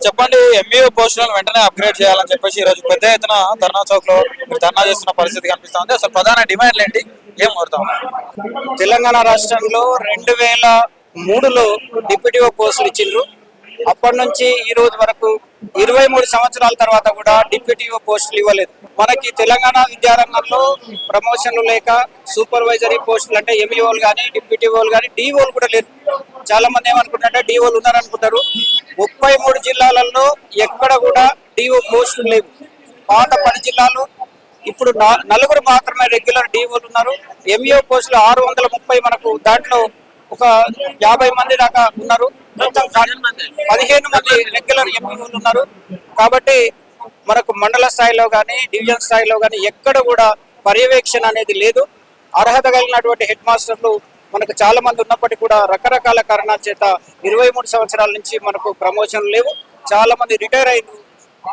Sir చెప్పండి, MEO పోస్టులను వెంటనే అప్గ్రేడ్ చేయాలని చెప్పేసి ఈ రోజు పెద్ద ఎత్తున ధర్నా చౌక్ లో ధర్నా చేస్తున్న పరిస్థితి కనిపిస్తుంది. అసలు ప్రధాన డిమాండ్లు ఏంటి, ఏం కోరుతాం? తెలంగాణ రాష్ట్రంలో 2003లో డిప్యూటీఓ పోస్టులు ఇచ్చిండ్రు. అప్పటి నుంచి ఈ రోజు వరకు 23 సంవత్సరాల తర్వాత కూడా డిప్యూటీఓ పోస్టులు ఇవ్వలేదు. మనకి తెలంగాణ విద్యారంగంలో ప్రమోషన్లు లేక సూపర్వైజరీ పోస్టులు అంటే ఎంఈఓలు కానీ డిప్యూటీఓలు కానీ డిఓలు కూడా లేదు. చాలా మంది ఏమనుకుంటారంటే డిఓలు ఉన్నారనుకుంటారు. 33 జిల్లాలలో ఎక్కడ కూడా డిఓ పోస్టులు లేవు. పాత 10 జిల్లాలు ఇప్పుడు 4 మాత్రమే రెగ్యులర్ డిఓలు ఉన్నారు. ఎంఈఓ పోస్టులు 630 మనకు, దాంట్లో ఒక 50 మంది దాకా ఉన్నారు. 15 మంది రెగ్యులర్ ఎంఈఓలు ఉన్నారు. కాబట్టి మనకు మండల స్థాయిలో కానీ డివిజన్ స్థాయిలో కానీ ఎక్కడ కూడా పర్యవేక్షణ అనేది లేదు. అర్హత కలిగినటువంటి హెడ్ మాస్టర్లు మనకు చాలా మంది ఉన్నప్పటికీ కూడా రకరకాల కారణాల చేత 23 సంవత్సరాల నుంచి మనకు ప్రమోషన్లు లేవు. చాలా మంది రిటైర్ అయ్యారు.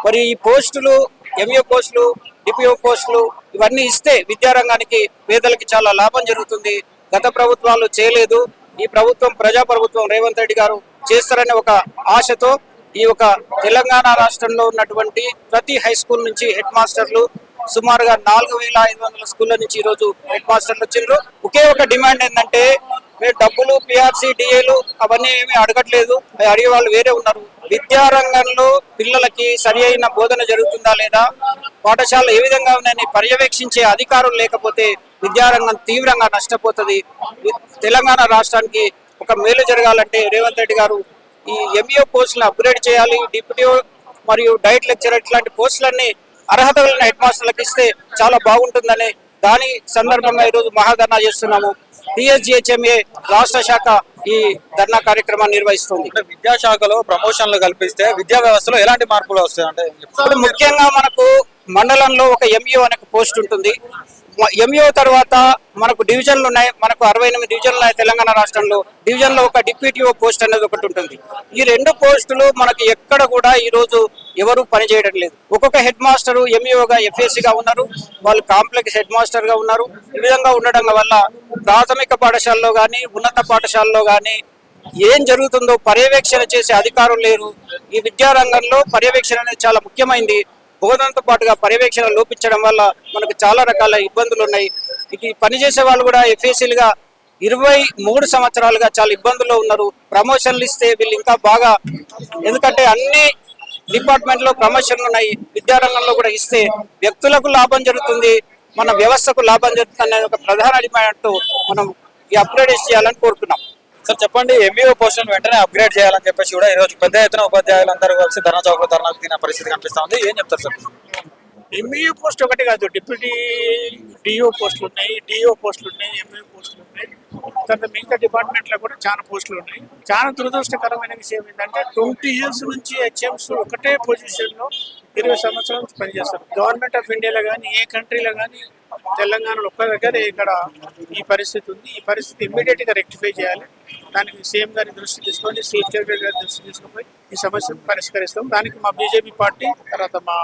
మరి ఈ పోస్టులు, ఎంఈఓ పోస్టులు, డిపిఓ పోస్టులు ఇవన్నీ ఇస్తే విద్యారంగానికి పేదలకి చాలా లాభం జరుగుతుంది. గత ప్రభుత్వాలు చేయలేదు. ఈ ప్రభుత్వం ప్రజాప్రభుత్వం రేవంత్ రెడ్డి గారు చేస్తారనే ఒక ఆశతో ఈ యొక్క తెలంగాణ రాష్ట్రంలో ఉన్నటువంటి ప్రతి హై స్కూల్ నుంచి హెడ్ మాస్టర్లు సుమారుగా 4500 స్కూళ్ళ నుంచి ఈరోజు హెడ్ మాస్టర్లు వచ్చిండ్రు. ఒకే ఒక డిమాండ్ ఏంటంటే, మీరు డబ్బులు, పిఆర్సీ, డిఏలు అవన్నీ ఏమీ అడగట్లేదు. అడిగే వాళ్ళు వేరే ఉన్నారు. విద్యారంగంలో పిల్లలకి సరి అయిన బోధన జరుగుతుందా లేదా, పాఠశాలలు ఏ విధంగా ఉన్నాయని పర్యవేక్షించే అధికారులు లేకపోతే విద్యారంగం తీవ్రంగా నష్టపోతుంది. తెలంగాణ రాష్ట్రానికి ఒక మేలు జరగాలంటే రేవంత్ రెడ్డి గారు ఈ ఎంఈఓ పోస్టులను అప్గ్రేడ్ చేయాలి. డిప్యూటీఓ మరియు డైట్ లెక్చరర్ ఇట్లాంటి పోస్టులన్నీ అర్హత కలిగిన హెడ్ మాస్టర్లకు ఇస్తే చాలా బాగుంటుందని దాని సందర్భంగా ఈరోజు మహాధర్నా చేస్తున్నాము. టీఎస్జీహెచ్ఎంఏ రాష్ట్ర శాఖ ఈ ధర్నా కార్యక్రమాన్ని నిర్వహిస్తుంది. విద్యాశాఖలో ప్రమోషన్లు కల్పిస్తే విద్యా వ్యవస్థలో ఎలాంటి మార్పులు వస్తాయి అంటే, ఇప్పుడు ముఖ్యంగా మనకు మండలంలో ఒక ఎంఈఓ అనే పోస్ట్ ఉంటుంది. ఎంఈఓ తర్వాత మనకు డివిజన్లు ఉన్నాయి. మనకు 68 డివిజన్లు ఉన్నాయి తెలంగాణ రాష్ట్రంలో. డివిజన్లో ఒక డిప్యూటీఓ పోస్ట్ అనేది ఒకటి ఉంటుంది. ఈ 2 పోస్టులు మనకి ఎక్కడ కూడా ఈ రోజు ఎవరు పనిచేయడం లేదు. ఒక్కొక్క హెడ్ మాస్టరు ఎంఈఓగా, ఎఫ్ఏసీగా ఉన్నారు. వాళ్ళు కాంప్లెక్స్ హెడ్ మాస్టర్గా ఉన్నారు. ఈ విధంగా ఉండడం వల్ల ప్రాథమిక పాఠశాలలో కానీ ఉన్నత పాఠశాలలో కానీ ఏం జరుగుతుందో పర్యవేక్షణ చేసే అధికారులు లేరు. ఈ విద్యారంగంలో పర్యవేక్షణ అనేది చాలా ముఖ్యమైనది. బోధనతో పాటుగా పర్యవేక్షణ లోపించడం వల్ల మనకు చాలా రకాల ఇబ్బందులు ఉన్నాయి. ఇది పనిచేసే వాళ్ళు కూడా ఎఫ్ఏసీలుగా 23 సంవత్సరాలుగా చాలా ఇబ్బందుల్లో ఉన్నారు. ప్రమోషన్లు ఇస్తే వీళ్ళు ఇంకా బాగా, ఎందుకంటే అన్ని డిపార్ట్మెంట్లో ప్రమోషన్లు ఉన్నాయి. విద్యారంగంలో కూడా ఇస్తే వ్యక్తులకు లాభం జరుగుతుంది, మన వ్యవస్థకు లాభం జరుగుతుంది అనేది ఒక ప్రధాన డిమాండ్తో మనం ఈ అప్గ్రేడ్ చేయాలని కోరుతున్నాం. సార్ చెప్పండి, ఎంఈఓ పోస్టులను వెంటనే అప్గ్రేడ్ చేయాలని చెప్పేసి కూడా ఈ రోజు పెద్ద ఎత్తున ఉపాధ్యాయులందరూ కలిసి ధర్నా చౌక్ లో ధర్నాకు దిగిన పరిస్థితి కనిపిస్తుంది. ఏం చెప్తారు సార్? ఎంఈఓ పోస్ట్ ఒకటి కాదు, డిప్యూటీ డిఓ పోస్టులు ఉన్నాయి, డిఓ పోస్టులు ఉన్నాయి, ఎంఈఓ పోస్టులు ఉన్నాయి. తర్వాత మిగతా డిపార్ట్మెంట్లో కూడా చాలా పోస్టులు ఉన్నాయి. చాలా దురదృష్టకరమైన విషయం ఏంటంటే 20 years నుంచి హెచ్ఎంస్ ఒకటే పొజిషన్లో 20 సంవత్సరాల నుంచి పనిచేస్తారు. గవర్నమెంట్ ఆఫ్ ఇండియాలో కానీ ఏ కంట్రీలో కానీ తెలంగాణలో ఒక్క దగ్గర ఇక్కడ ఈ పరిస్థితి ఉంది. ఈ పరిస్థితి ఇమ్మీడియట్గా రెక్టిఫై చేయాలి. దానికి సీఎం గారి దృష్టి తీసుకొని, చీఫ్ సెక్రటరీ గారి దృష్టి తీసుకుపోయి ఈ సమస్యను పరిష్కరిస్తాం. దానికి మా బీజేపీ పార్టీ తర్వాత మా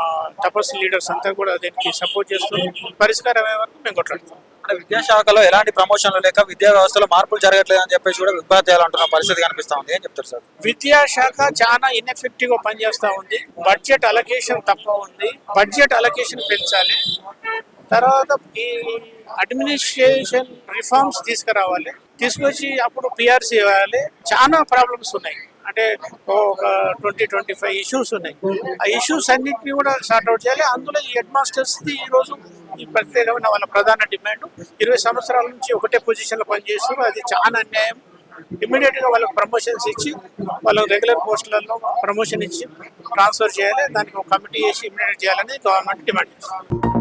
తపస్సు లీడర్స్ అంతా కూడా దీనికి సపోర్ట్ చేస్తూ పరిష్కారం అయ్యే వరకు మేము కొట్లాడుతాం. అంటే విద్యాశాఖలో ఎలాంటి ప్రమోషన్లు లేక విద్యా వ్యవస్థలో మార్పులు జరగట్లేదు అని చెప్పేసి కూడా ఉపాధ్యాయులు అంటున్న పరిస్థితి కనిపిస్తా ఉంది. ఏం చెప్తారు సార్? విద్యాశాఖ చాలా ఇన్ఎఫెక్టివ్ గా పనిచేస్తా ఉంది. బడ్జెట్ అలొకేషన్ తక్కువ ఉంది. బడ్జెట్ అలొకేషన్ పెంచాలి. తర్వాత ఈ అడ్మినిస్ట్రేషన్ రిఫార్మ్స్ తీసుకురావాలి. తీసుకొచ్చి అప్పుడు పిఆర్సీ ఇవ్వాలి. చాలా ప్రాబ్లమ్స్ ఉన్నాయి. అంటే ఒక 20-25 ఇష్యూస్ ఉన్నాయి. ఆ ఇష్యూస్ అన్నింటినీ కూడా సార్ట్అవుట్ చేయాలి. అందులో ఈ హెడ్ మాస్టర్స్ది ఈరోజు ఈ ప్రత్యేకమైన వాళ్ళ ప్రధాన డిమాండ్. 20 సంవత్సరాల నుంచి ఒకటే పొజిషన్లో పనిచేస్తారు. అది చాలా అన్యాయం. ఇమ్మీడియట్గా వాళ్ళకి ప్రమోషన్స్ ఇచ్చి వాళ్ళకి రెగ్యులర్ పోస్టులలో ప్రమోషన్ ఇచ్చి ట్రాన్స్ఫర్ చేయాలి. దానికి ఒక కమిటీ వేసి ఇమ్మీడియట్ చేయాలని గవర్నమెంట్ డిమాండ్ చేస్తుంది.